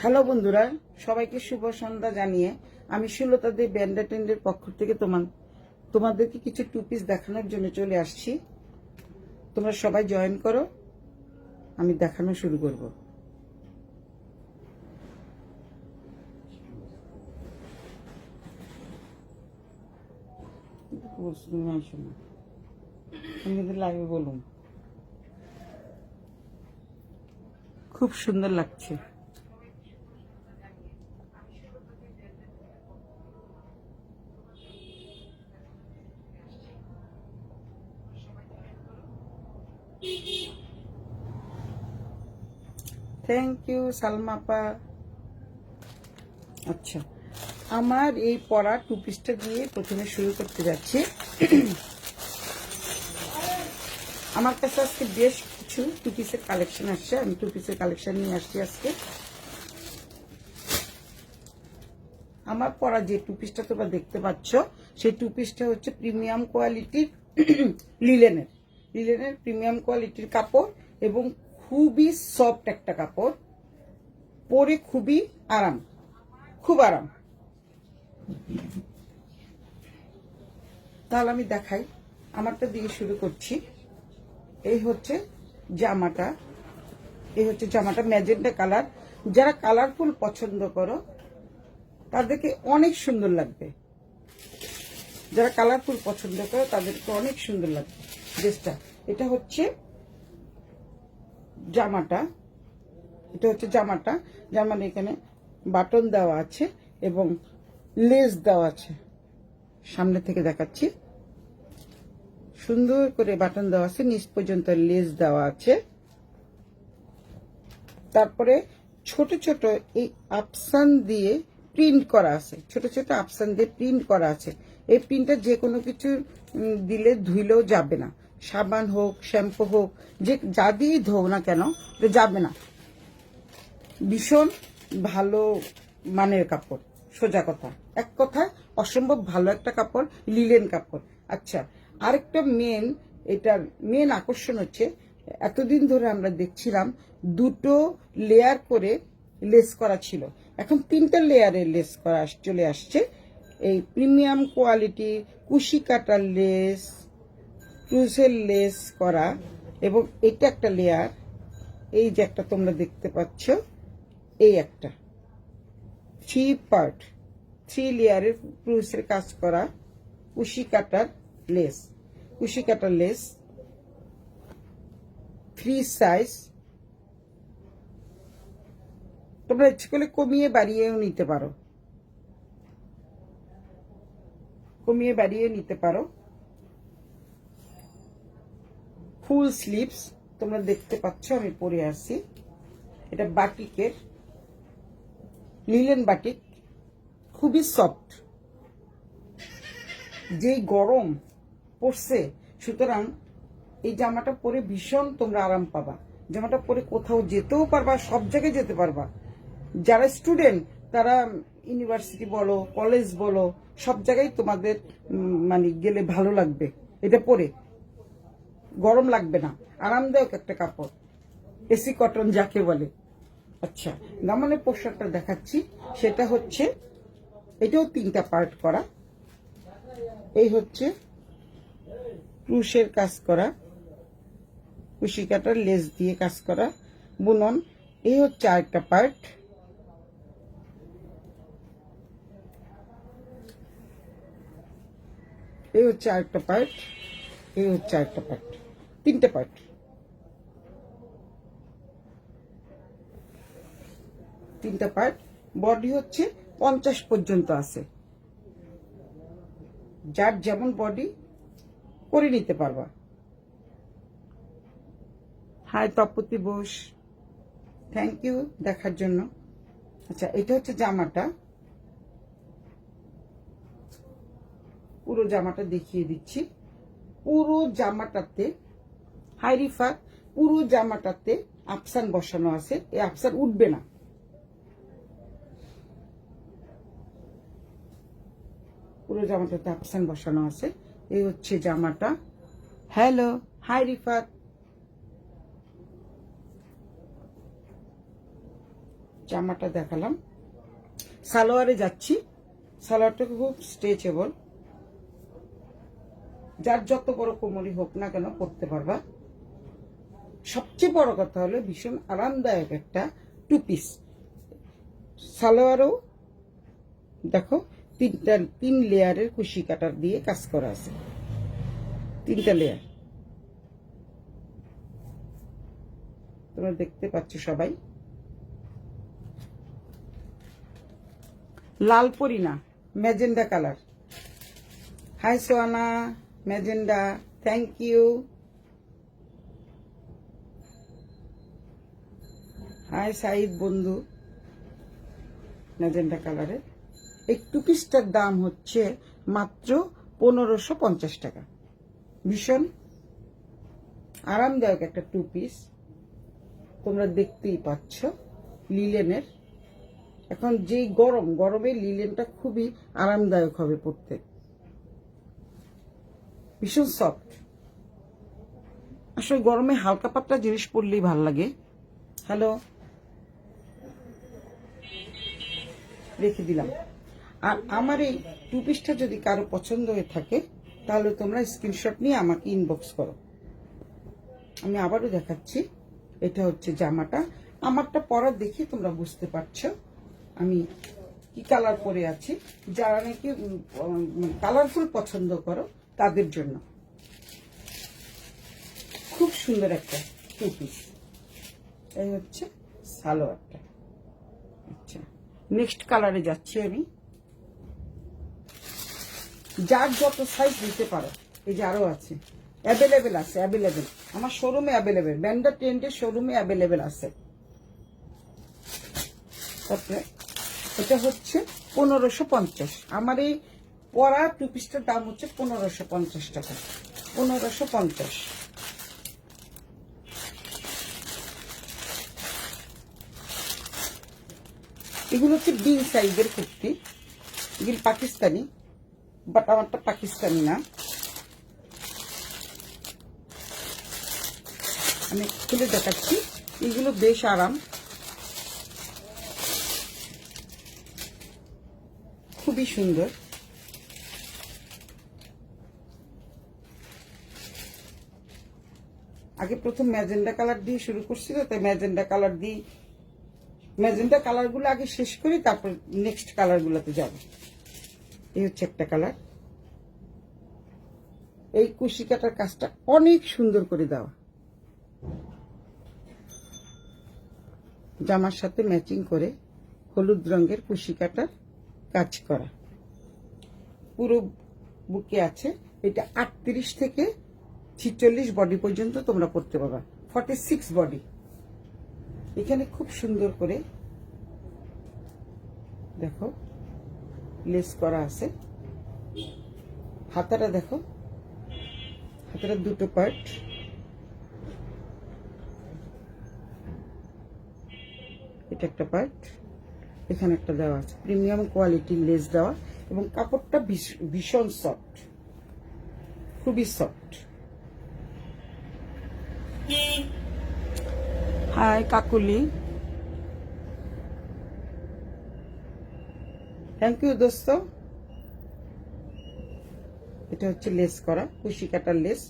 Hello বন্ধুরা, সবাইকে শুভ সন্ধ্যা জানিয়ে আমি সুলতা দে ব্যান্ডা টেন্ডের পক্ষ থেকে তোমাদেরকে কিছু টু পিস দেখানোর জন্য চলে আসছি। তোমরা সবাই জয়েন করো, আমি দেখানো শুরু করব। আমি লাইভে বলুন, খুব সুন্দর লাগছে। থ্যাংক ইউ সালমা আপা। আচ্ছা, আমার এই পরা টু পিসটা দিয়ে প্রথমে শুরু করতে যাচ্ছি। আমার কাছে আজকে বেশ কিছু টু পিসের কালেকশন আসছে, আমি টু পিসের কালেকশন নিয়ে আসছি আজকে। আমার পরা যে টু পিসটা তোমরা দেখতে পাচ্ছ, সেই টু পিসটা হচ্ছে প্রিমিয়াম কোয়ালিটির লিলেনের প্রিমিয়াম কোয়ালিটির কাপড় এবং খুবই সফট একটা কাপড়, পরে খুবই আরাম, খুব আরাম। তাহলে আমি দেখাই, আমারটা দিয়ে শুরু করছি। এই হচ্ছে জামাটা, ম্যাজেন্টা কালার। যারা কালারফুল পছন্দ করো তাদেরকে অনেক সুন্দর লাগবে, তাদেরকে অনেক সুন্দর লাগবে ড্রেসটা। এটা হচ্ছে জামাটা, জামার এখানে বাটন দেওয়া আছে এবং লেস দেওয়া আছে। সামনে থেকে দেখাচ্ছি, সুন্দর করে বাটন দেওয়া আছে, নিচ পর্যন্ত লেস দেওয়া আছে। তারপরে ছোট ছোট এই আফসান দিয়ে প্রিন্ট করা আছে, এই প্রিন্টটা যে কোনো কিছু দিলে ধুইলেও যাবে না, সাবান হোক শ্যাম্পু হোক, যে যা দিয়েই ধোও না কেন যাবে না। ভীষণ ভালো মানের কাপড়, সোজা কথা, এক কথা অসম্ভব ভালো একটা কাপড়, লিলেন কাপড়। আচ্ছা, আরেকটা এটার মেন আকর্ষণ হচ্ছে, এতদিন ধরে আমরা দেখছিলাম দুটো লেয়ার করে লেস করা ছিল, এখন 3টা লেয়ারের লেস করা চলে আসছে। এই প্রিমিয়াম কোয়ালিটি কুশি কাটার লেস, ক্রুসের লেস করা, এবং এটা একটা লেয়ার, এই যে একটা তোমরা দেখতে পাচ্ছ, এই একটা 3 লেয়ারের ক্রুসের কাজ করা কুশি কাটার লেস, 3 সাইজ। তোমরা ইচ্ছে করলে কমিয়ে বাড়িয়েও নিতে পারো, ফুল স্লিভস তোমরা দেখতে পাচ্ছ, আমি পরে আসছি। এটা বাটিকের, লিলেন বাটিক, খুবই সফট, যেই গরম পড়ছে, সুতরাং এই জামাটা পরে ভীষণ তোমরা আরাম পাবা। জামাটা পরে কোথাও যেতেও পারবা, সব জায়গায় যেতে পারবা। যারা স্টুডেন্ট তারা ইউনিভার্সিটি বলো, কলেজ বলো, সব জায়গায় তোমাদের মানে গেলে ভালো লাগবে। এটা পরে গরম লাগবে না, আরামদায়ক একটা কাপড়, এসি কটন যাকে বলে। আচ্ছা, দামানের পোশাকটা দেখাচ্ছি, সেটা হচ্ছে, এটাও 3টা পার্ট করা। এই হচ্ছে ক্রুশের কাজ করা, কুশি কাটার লেস দিয়ে কাজ করা বুনন। এই হচ্ছে আরেকটা পার্ট, এই হচ্ছে আরেকটা পার্ট, 3টে পার্ট। 3টা পার্ট। বডি হচ্ছে 50 পর্যন্ত আছে, যার যেমন বডি করে নিতে পারবা। Hi Tapati Bose, thank you দেখার জন্য। আচ্ছা, এটা হচ্ছে জামাটা, পুরো জামাটা দেখিয়ে দিচ্ছি। পুরো জামাটাতে, হাই রিফাত, পুরো জামাটাতে আফসান বসানো আছে। এই আফসান উঠবে না, পুরো জামাটাতে আফসান বসানো আছে। এই হচ্ছে জামাটা। Hello, hi Rifat. জামাটা দেখালাম। সালোয়ারে যাচ্ছি। সালোয়ারটা খুব স্ট্রেচেবল, যার যত বড় কোমরই হোক না কেন পরতে পারবা। সবচেয়ে বড় কথা হলো ভীষণ আরামদায়ক একটা 2 পিস। সালোয়ারও দেখো 3 লেয়ারের কুশি কাটার দিয়ে কাজ করা আছে, 3টা লেয়ার তোমরা দেখতে পাচ্ছ সবাই। লাল পরি না, ম্যাজেন্ডা কালার। হাই সোয়ানা, magenta, thank you. Hi Saeed বন্ধু, ম্যাজেন্ডা কালারের এই 2 পিসটার দাম হচ্ছে মাত্র 1550 টাকা। ভীষণ আরামদায়ক একটা 2 পিস, তোমরা দেখতেই পাচ্ছ। লিলেনের, এখন যেই গরমে লিলেনটা খুবই আরামদায়ক হবে পরতে, ভীষণ সফট। আসলে গরমে হালকা পাতলা জিনিস পরলেই ভাল লাগে। হ্যালো, রেখে দিলাম। আর আমার এই 2 পিসটা যদি কারো পছন্দ হয়ে থাকে তাহলে তোমরা স্ক্রিনশট নিয়ে আমাকে ইনবক্স করো। আমি আবারও দেখাচ্ছি। এটা হচ্ছে জামাটা। আমারটা পরা দেখে তোমরা বুঝতে পারছো আমি কি কালার পরে আছি। যারা নাকি কালারফুল পছন্দ করো তাদের জন্য খুব সুন্দর একটা 2 পিস। এই হচ্ছে সালোয়ারটা। আচ্ছা, নেক্সট কালারে যাচ্ছি আমি। যার যত সাইজ দিতে পারো, এই যে আরো আছে, অ্যাভেলেবেল আছে, অ্যাভেলেবেল আমার শোরুমে অ্যাভেলেবেল, ব্যান্ডা টেন্টের শোরুমে অ্যাভেলেবেল আছে। তারপরে এটা হচ্ছে 1550। আমার এই পরা 2 পিসটার দাম হচ্ছে 1550 টাকা। 1550। এগুলো হচ্ছে বিগ সাইজের কুর্তি, এগুলো পাকিস্তানি, বাট আমারটা পাকিস্তানি না। আমি খুলে দেখাচ্ছি। এগুলো বেশ আরাম, খুবই সুন্দর। আগে প্রথম ম্যাজেন্ডা কালার দিয়ে শুরু করছিল, তাই ম্যাজেন্ডা কালার দিয়ে ম্যাজেন্ডা কালারগুলো আগে শেষ করি, তারপর নেক্সট কালারগুলোতে যাব। এই হচ্ছে একটা কালার। এই কুশি কাটার কাজটা অনেক সুন্দর করে দেওয়া, জামার সাথে ম্যাচিং করে হলুদ রঙের কুশি কাটার কাজ করা। পুরো বুকে আছে। এটা 38 থেকে 46 বডি পর্যন্ত তোমরা পড়তে পারবা। 46 বডি। এখানে খুব সুন্দর করে দেখো লেস করা আছে। হাতাটা দেখো, হাতাটা 2টো পার্ট। এটা একটা পার্ট, এখানে একটা দেওয়া আছে। প্রিমিয়াম কোয়ালিটির লেস দেওয়া এবং কাপড়টা ভীষণ সফট, খুবই soft. Hi Kakuli, thank you দোস্ত। এটা হচ্ছে লেস করা, কুশি কাটার লেস,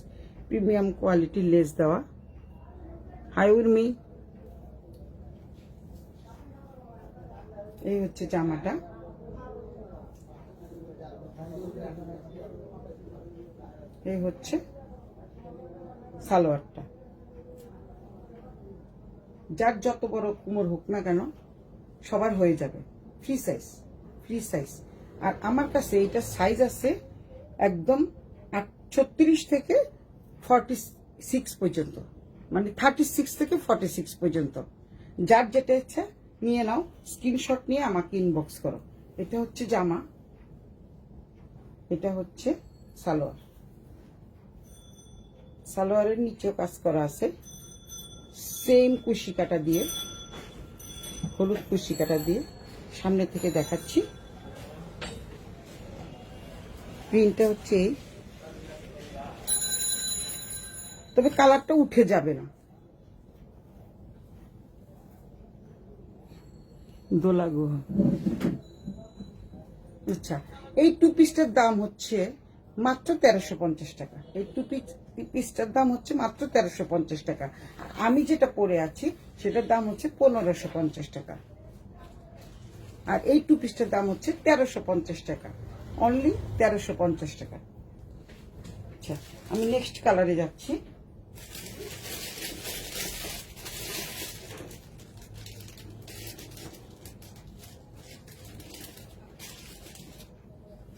প্রিমিয়াম কোয়ালিটির লেস দেওয়া। হাই উর্মি। এই হচ্ছে জামাটা। এই হচ্ছে সালোয়ারটা। যার যত বড় কোমর হোক না কেন সবার হয়ে যাবে। Free size, free size. আর আমার কাছে এটা সাইজ আছে একদম 36 থেকে 46 পর্যন্ত, মানে 36 থেকে 46 পর্যন্ত। যার যেটা ইচ্ছা নিয়ে নাও, স্ক্রিনশট নিয়ে আমাকে ইনবক্স করো। এটা হচ্ছে জামা, এটা হচ্ছে সালোয়ার। সালোয়ারের নিচেও কাজ করা আছে সেম কুশি কাটা দিয়ে, হলুদ কুশি কাটা দিয়ে। সামনে থেকে দেখাচ্ছি, প্রিন্টটা হচ্ছে এই, তবে কালারটা উঠে যাবে না। দোলা গুহা। আচ্ছা, এই টু পিসটার দাম হচ্ছে মাত্র 1350 টাকা। এই টু পিসটার দাম হচ্ছে মাত্র 1350 টাকা। আর আমি যেটা পরে আছি সেটার দাম হচ্ছে 1550 টাকা। আর এই টু পিসটার দাম হচ্ছে 1350 টাকা, অনলি 1350 টাকা। আচ্ছা, আমি নেক্সট কালারে যাচ্ছি।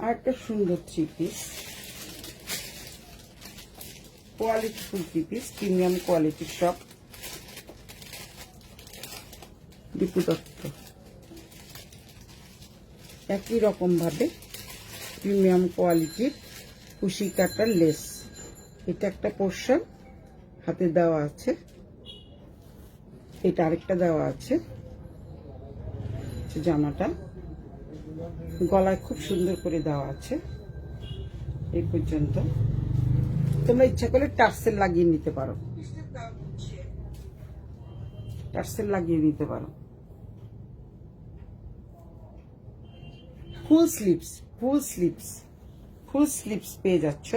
আর একটা সুন্দর three piece, quality full three piece, premium কোয়ালিটির সব, দীপু দত্ত। একই রকম ভাবে প্রিমিয়াম কোয়ালিটির কুশি কাটার লেস। এটা একটা পোর্শন হাতে দেওয়া আছে, এটা আরেকটা দেওয়া আছে। জামাটা গলায় খুব সুন্দর করে দেওয়া আছে এই পর্যন্ত। তোমরা ইচ্ছা করলে টার্সেল লাগিয়ে নিতে পারো, টার্সেল লাগিয়ে নিতে পারো। ফুল স্লিভস, ফুল স্লিভস, ফুল স্লিভস পেয়ে যাচ্ছ।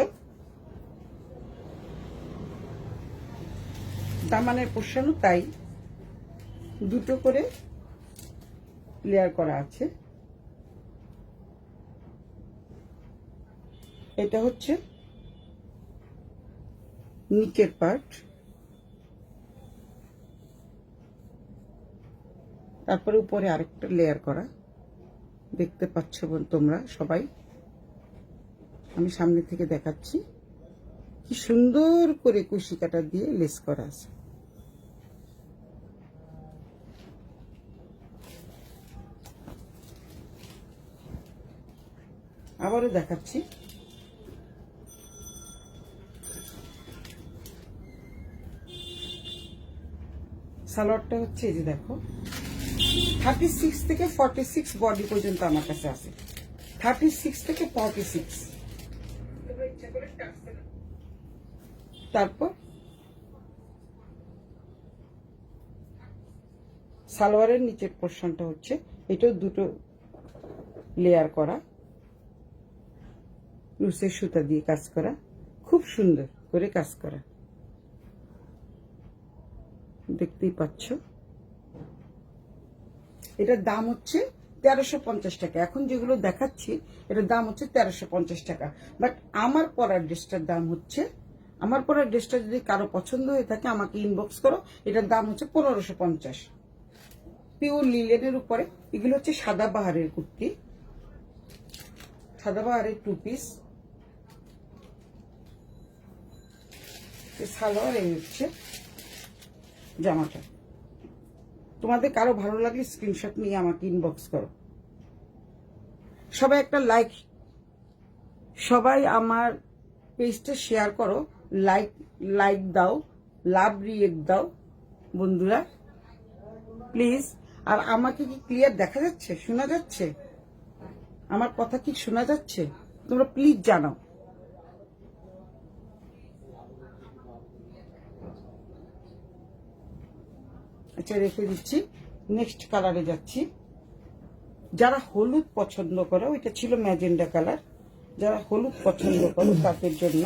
দামানের পোর্শনও তাই, দুটো করে লেয়ার করা আছে। এটা হচ্ছে নিচের পার্ট, তারপরে উপরে আরেকটা লেয়ার করা, দেখতে পাচ্ছ তোমরা সবাই। আমি সামনে থেকে দেখাচ্ছি কি সুন্দর করে কুশি কাটা দিয়ে লেস করা আছে। আবারও দেখাচ্ছি, সালোয়ারটা হচ্ছে এই যে দেখো, 36 থেকে 46 বডি পর্যন্ত আমার কাছে আছে, 36 থেকে 46। তারপর সালোয়ারের নিচের পোর্শনটা হচ্ছে এটাও দুটো লেয়ার করা, লুসের সুতা দিয়ে কাজ করা, খুব সুন্দর করে কাজ করা, দেখতেই পাচ্ছ। এটার দাম হচ্ছে 1350 টাকা। এখন যেগুলো দেখাচ্ছি এটার দাম হচ্ছে 1350 টাকা। বাট আমার পরার ড্রেসটার দাম হচ্ছে, আমার পরার ড্রেসটা যদি কারো পছন্দ হয়ে থাকে আমাকে ইনবক্স করো। এটার দাম হচ্ছে 1550, পিওর লিলেনের উপরে। এগুলো হচ্ছে সাদা বাহারের কুর্তি, সাদা বাহারের টু পিস। সালোয়ার এই হচ্ছে জামাটা। তোমাদের কারো ভালো লাগলে স্ক্রিনশট নিয়ে আমাকে ইনবক্স করো। সবাই একটা লাইক, সবাই আমার পেজটা শেয়ার করো, লাইক দাও, লাভ রিয়েক্ট দাও বন্ধুরা প্লিজ। আর আমাকে কি ক্লিয়ার দেখা যাচ্ছে, শোনা যাচ্ছে? আমার কথা কি শোনা যাচ্ছে? তোমরা প্লিজ জানাও। আচ্ছা, রেখে দিচ্ছি, নেক্সট কালারে যাচ্ছি। যারা হলুদ পছন্দ করো, ওইটা ছিল ম্যাজেন্ডা কালার, যারা হলুদ পছন্দ করো তাদের জন্য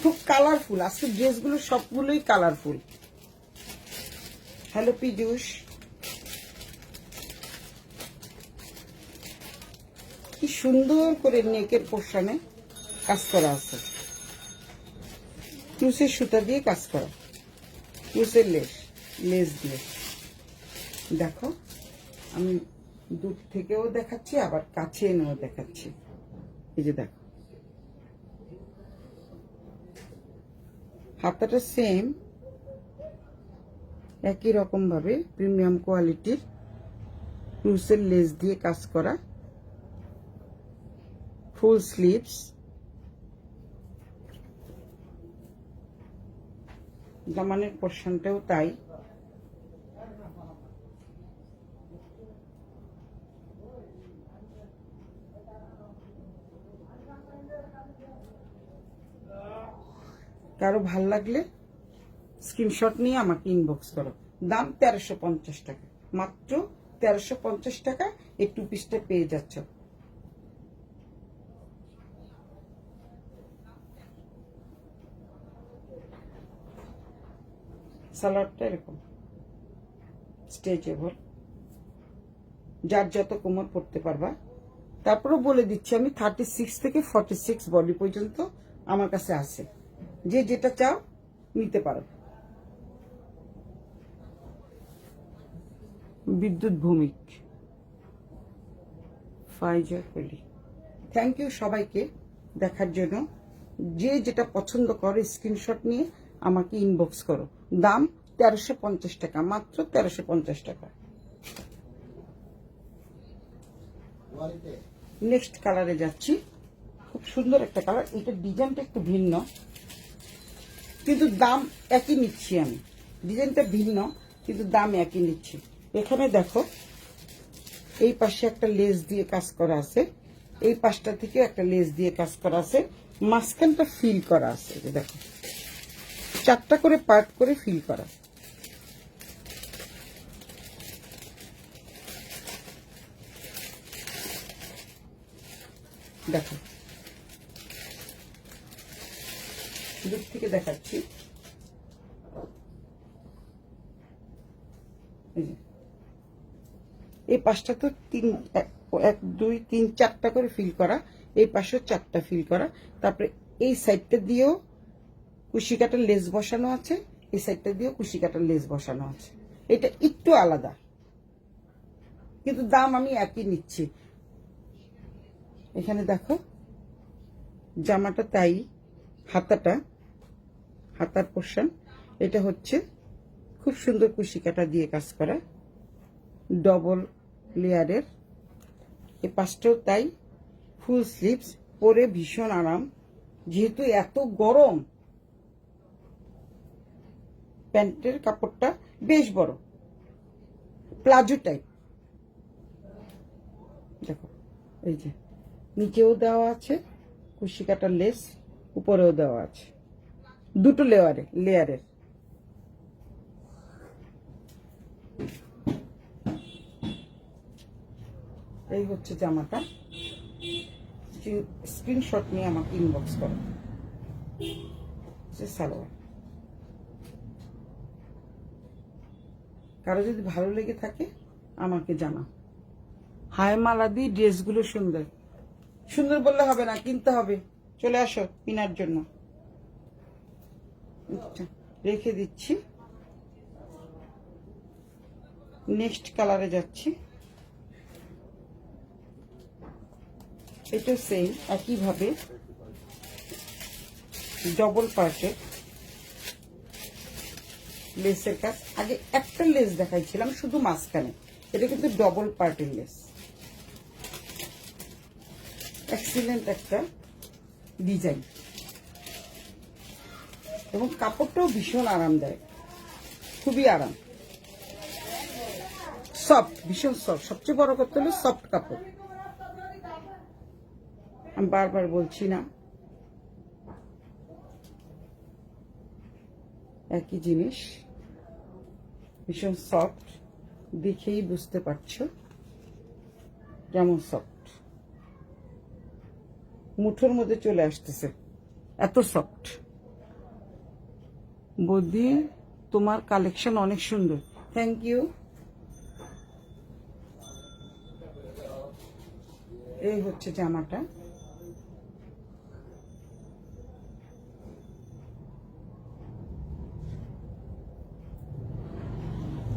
খুব কালারফুল। আজকে ড্রেসগুলো সবগুলোই কালারফুল। হ্যালো পিজুস, কি সুন্দর করে নেকের পোর্শনে কাজ করা আছে, টুসের সুতা দিয়ে কাজ করা, টুসের লেস দিয়ে। দেখো, আমি দূর থেকেও দেখাচ্ছি, আবার কাছে এনেও দেখাচ্ছি। এই যে দেখো, হাতাটা সেম, একই রকম ভাবে প্রিমিয়াম কোয়ালিটির ক্রুসের লেস দিয়ে কাজ করা, ফুল স্লিভস, দামানের পোর্শনটাও তাই। কারো ভাল লাগলে স্ক্রিনশট নিয়ে আমাকে ইনবক্স করো। দাম 1350 টাকা, মাত্র 1350 টাকা এই 2 পিসটা পেয়ে যাচ্ছ। সালোয়ারটা এরকম স্ট্রেচেবল, যার যত কোমর পড়তে পারবা। তারপরেও বলে দিচ্ছি, আমি 36 থেকে 46 বডি পর্যন্ত আমার কাছে আছে, যে যেটা চাও নিতে পারো। বিদ্যুৎ ভূমিক, ফাইজার কলি। থ্যাংক ইউ সবাইকে দেখার জন্য। যে যেটা পছন্দ করে স্ক্রিনশট নিয়ে আমাকে ইনবক্স করো। দাম 1350 টাকা, মাত্র 1350 টাকা। নেক্সট কালারে যাচ্ছি, খুব সুন্দর একটা কালার। এটা ডিজাইনটা একটু ভিন্ন, কিন্তু দাম একই নিচ্ছি আমি। ডিজাইনটা ভিন্ন কিন্তু দাম একই নিচ্ছি। এখানে দেখো, এই পাশে একটা লেস দিয়ে কাজ করা আছে, এই পাশটা থেকে একটা লেস দিয়ে কাজ করা আছে, মাঝখানটা ফিল করা আছে। দেখো, 4টা করে পার্ট করে ফিল করা। দেখো, দূর থেকে দেখাচ্ছি। এই পাশটা তো 1 2 3 4টা করে ফিল করা, এই পাশেও 4টা ফিল করা। তারপরে এই সাইডটা দিয়েও কুশি কাটার লেস বসানো আছে, এই সাইডটা দিয়েও কুশি কাটার লেস বসানো আছে। এটা একটু আলাদা, কিন্তু দাম আমি একই নিচ্ছি। এখানে দেখো, জামাটা তাই, হাতার পোর্শন এটা হচ্ছে খুব সুন্দর কুশি কাটা দিয়ে কাজ করা, ডবল লেয়ারের। এই পাশটাও তাই, ফুল স্লিভস, পরে ভীষণ আরাম। যেহেতু এত গরম, প্যান্টের কাপড়টা বেশ বড়, প্লাজো টাইপ। দেখো, এই যে নিচেও দেওয়া আছে কুশি কাটার লেস, উপরেও দেওয়া আছে, দুটো লেয়ারের। এই হচ্ছে জামাটা। স্ক্রিনশট নিয়ে আমাকে ইনবক্স করো। সালোয়ার, কারো যদি ভালো লেগে থাকে আমাকে জানা। হায় মালাদি, ড্রেসগুলো সুন্দর। সুন্দর বললে হবে না, কিনতে হবে। চলে আসো কেনার জন্য। রেখে দিচ্ছি, নেক্সট কালারে যাচ্ছি। এটা সেম একইভাবে ডবল পার্টের লেসের কাজ। আগে একটা লেস দেখাইছিলাম শুধু মাঝখানে, এটা কিন্তু ডবল পার্টের লেস। এক্সিলেন্ট একটা ডিজাইন, এবং কাপড়টাও ভীষণ আরামদায়ক, খুবই আরাম, সফট, ভীষণ সফট। সবচেয়ে বড় কথা হলো সফট কাপড়। আমি বারবার বলছি না, একই জিনিস, ভীষণ সফট। দেখেই বুঝতে পারছো কেমন সফট, মুঠোর মধ্যে চলে আসতেছে, এত সফট। বৌদি, তোমার কালেকশন অনেক সুন্দর, থ্যাংক ইউ। এই হচ্ছে জামাটা,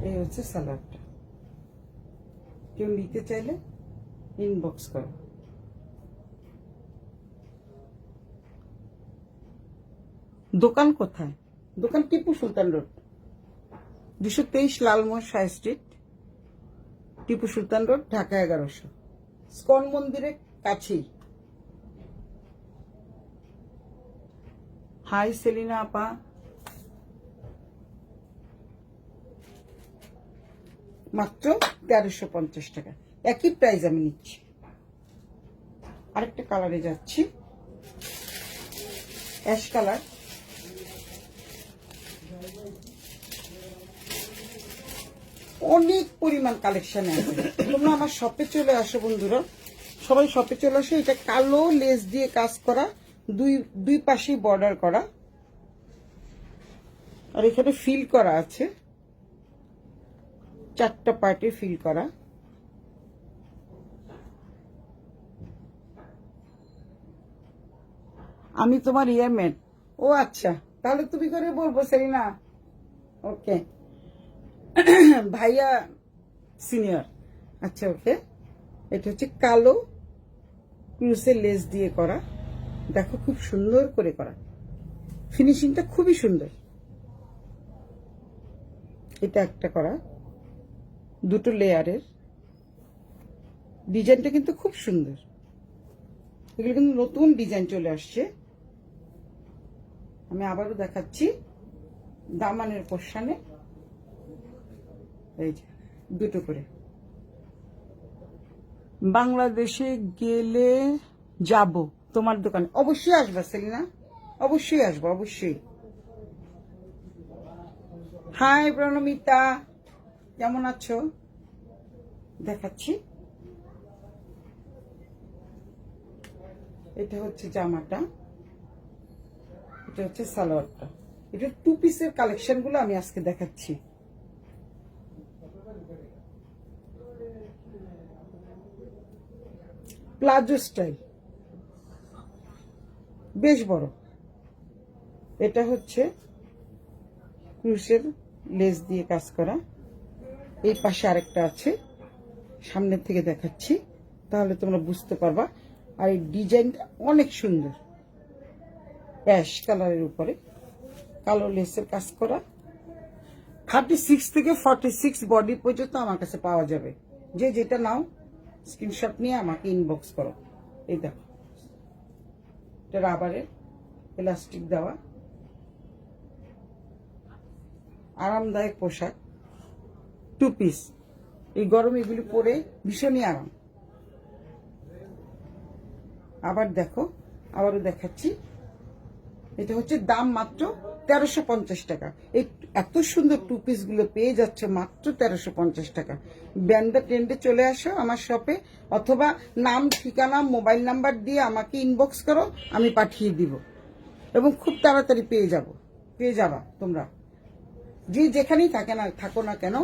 এই হচ্ছে সালোয়ারটা। কেউ নিতে চাইলে ইনবক্স করো। দোকান কোথায়? দোকান Tipu Sultan road, 223 Lalmohan Shah street, Tipu Sultan road, Dhaka 1100, স্কন মন্দিরের কাছেই। হাই সেলিনা আপা, মাত্র 1350 টাকা, একই প্রাইস আমি নিচ্ছি। আরেকটা কালারে যাচ্ছি, অ্যাশ কালার। অনেক পরিমাণ কালেকশন আছে, তোমরা আমার শপে চলে আসো বন্ধুরা, সবাই শপে চলে আসো। এটা কালো লেস দিয়ে কাজ করা, দুই পাশেই বর্ডার করা, আর এখানে ফিল করা আছে, 4টা পার্টে ফিল করা। আমি তোমার ইয়ারমেট। ও আচ্ছা, তাহলে তুমি করে বলবো সেলিনা। ওকে, ভাইয়া সিনিয়র। আচ্ছা ওকে, এটা হচ্ছে কালো ক্রুসের লেস দিয়ে করা, দেখো খুব সুন্দর করে করা, ফিনিশিংটা খুবই সুন্দর। এটা একটা করা, দুটো লেয়ারের, ডিজাইনটা কিন্তু খুব সুন্দর। এগুলো কিন্তু নতুন ডিজাইন চলে আসছে। আমি আবারও দেখাচ্ছি, দামানের পোর্শনে এই যে দুটো করে। বাংলাদেশে গেলে যাব তোমার দোকানে, অবশ্যই আসবা সেলিনা, অবশ্যই আসবো, অবশ্যই। হাই প্রণমিতা, কেমন আছো? দেখাচ্ছি, এটা হচ্ছে জামাটা, এটা হচ্ছে সালোয়ারটা। এটা 2 পিসের কালেকশন গুলো আমি আজকে দেখাচ্ছি। প্লাজো স্টাইল, বেশ বড়। এটা হচ্ছে ক্রুশের লেস দিয়ে কাজ করা, এই পাশে আরেকটা আছে, সামনের থেকে দেখাচ্ছি তাহলে তোমরা বুঝতে পারবা। আর এই ডিজাইনটা অনেক সুন্দর, অ্যাশ কালারের উপরে কালো লেসের কাজ করা। 36 থেকে 46 বডি পর্যন্ত আমার কাছে পাওয়া যাবে। যে যেটা নাও স্ক্রিনশট নিয়ে আমাকে ইনবক্স করো। এই দেখো, এটা রাবারের এলাস্টিক দেওয়া, আরামদায়ক পোশাক, 2 পিস। এই গরমে এগুলি পরে ভীষণই আরাম। আবার দেখো, আবারও দেখাচ্ছি, এটা হচ্ছে দাম মাত্র 1350 টাকা। এই এত সুন্দর 2 পিস গুলো পেয়ে যাচ্ছে মাত্র 1350 টাকা। ব্যান্ডা ট্রেন্ডে চলে আসো আমার শপে, অথবা নাম, ঠিকানা, মোবাইল নাম্বার দিয়ে আমাকে ইনবক্স করো, আমি পাঠিয়ে দিব, এবং খুব তাড়াতাড়ি পেয়ে যাবা তোমরা। যে যেখানেই থাকো না কেন,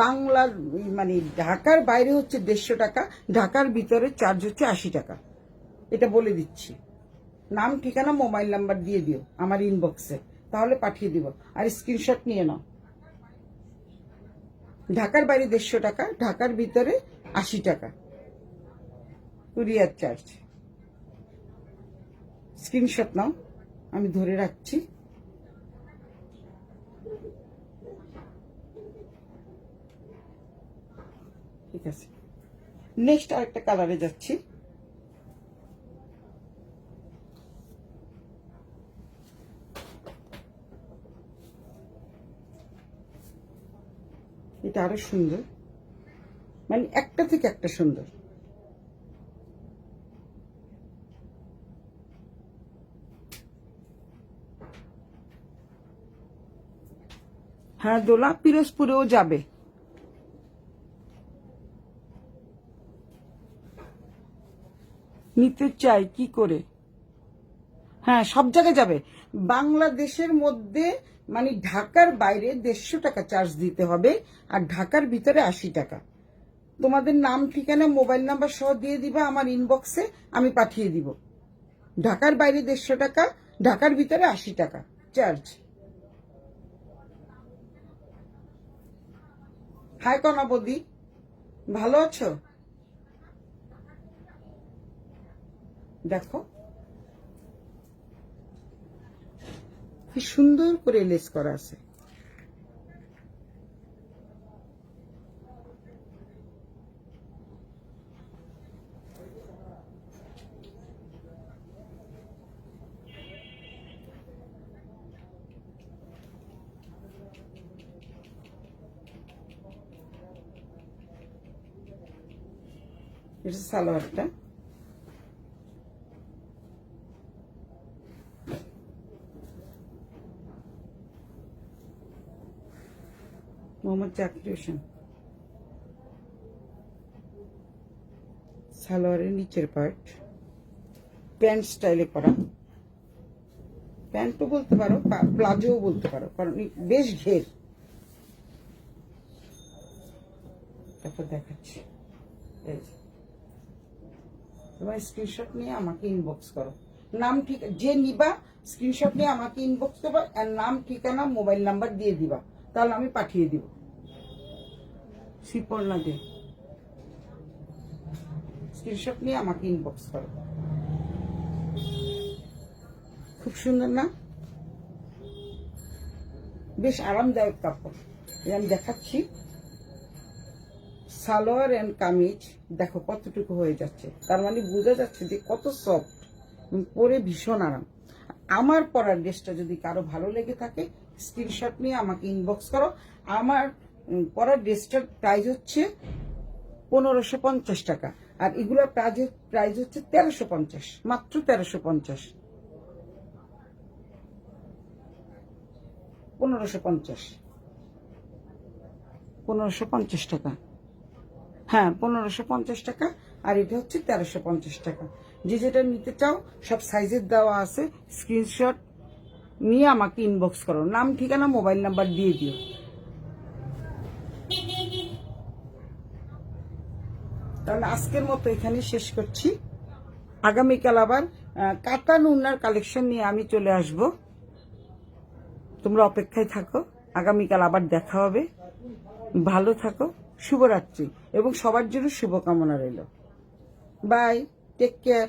বাংলার মানে ঢাকার বাইরে হচ্ছে 150 টাকা, ঢাকার ভিতরে চার্জ হচ্ছে 80 টাকা। এটা বলে দিচ্ছি। নাম, ঠিকানা, মোবাইল নাম্বার দিয়ে দিও আমার ইনবক্সে, তাহলে পাঠিয়ে দিব। আর স্ক্রিনশট নিয়ে নাও। ঢাকার বাইরে 150 টাকা, ঢাকার ভিতরে 80 টাকা কুরিয়ার চার্জ। স্ক্রিনশট নাও, আমি ধরে রাখছি। ঠিক আছে, নেক্সট আরেকটা কালারে যাচ্ছি। এটা আরো সুন্দর, মানে একটা থেকে একটা সুন্দর। হ্যাঁ দোলা, পিরোজপুরেও যাবে। নিতে চাই কি করে? হ্যাঁ, সব জায়গায় যাবে। বাংলাদেশের মধ্যে মানে ঢাকার বাইরে 150 টাকা চার্জ দিতে হবে, আর ঢাকার ভিতরে 80 টাকা। তোমাদের নাম, ঠিকানা, মোবাইল নাম্বার সহ দিয়ে দিবা আমার ইনবক্সে, আমি পাঠিয়ে দিব। ঢাকার বাইরে 150 টাকা, ঢাকার ভিতরে 80 টাকা চার্জ। হাই কনাবদি, ভালো আছো? দেখো কি সুন্দর করে লেস করা আছে। এটা সালোয়ারটা। মোহাম্মদ জাকির হোসেন। সালোয়ারের নিচের পার্ট প্যান্ট স্টাইলে করা, প্যান্টও বলতে পারো, প্লাজোও বলতে পারো, কারণ বেশ ঘের। তারপর দেখাচ্ছি, এই যে তোমার স্ক্রিনশট নিয়ে আমাকে ইনবক্স করো। নাম ঠিক যে নিবা স্ক্রিনশট নিয়ে আমাকে ইনবক্স করবা, আর নাম ঠিকানা মোবাইল নাম্বার দিয়ে দিবা, তাহলে আমি পাঠিয়ে দিব। শ্রীপর্ণা দে, স্ক্রিনশট নিয়ে আমাকে ইনবক্স করো। খুব সুন্দর না? বেশ আরামদায়ক কাপড়। আমি দেখাচ্ছি সালোয়ার এন্ড কামিজ, দেখো কতটুকু হয়ে যাচ্ছে, তার মানে বোঝা যাচ্ছে যে কত সফট, পরে ভীষণ আরাম। আমার পরার ড্রেসটা যদি কারো ভালো লেগে থাকে স্ক্রিনশট নিয়ে আমাকে ইনবক্স করো। আমার পরার ড্রেসটার প্রাইস হচ্ছে 1550 টাকা, আর এগুলোর প্রাইস হচ্ছে 1350, মাত্র 1350। 1550 টাকা, হ্যাঁ 1550 টাকা, আর এটা হচ্ছে 1350 টাকা। যে যেটা নিতে চাও সব সাইজের দেওয়া আছে, স্ক্রিনশট নিয়ে আমাকে ইনবক্স করো, নাম ঠিকানা মোবাইল নাম্বার দিয়ে দিও। তাহলে আজকের মতো এখানে শেষ করছি। আগামীকাল আবার কাতান উন্নার কালেকশন নিয়ে আমি চলে আসব, তোমরা অপেক্ষায় থাকো। আগামীকাল আবার দেখা হবে। ভালো থাকো, শুভরাত্রি, এবং সবার জন্য শুভকামনা রইল। Bye, take care.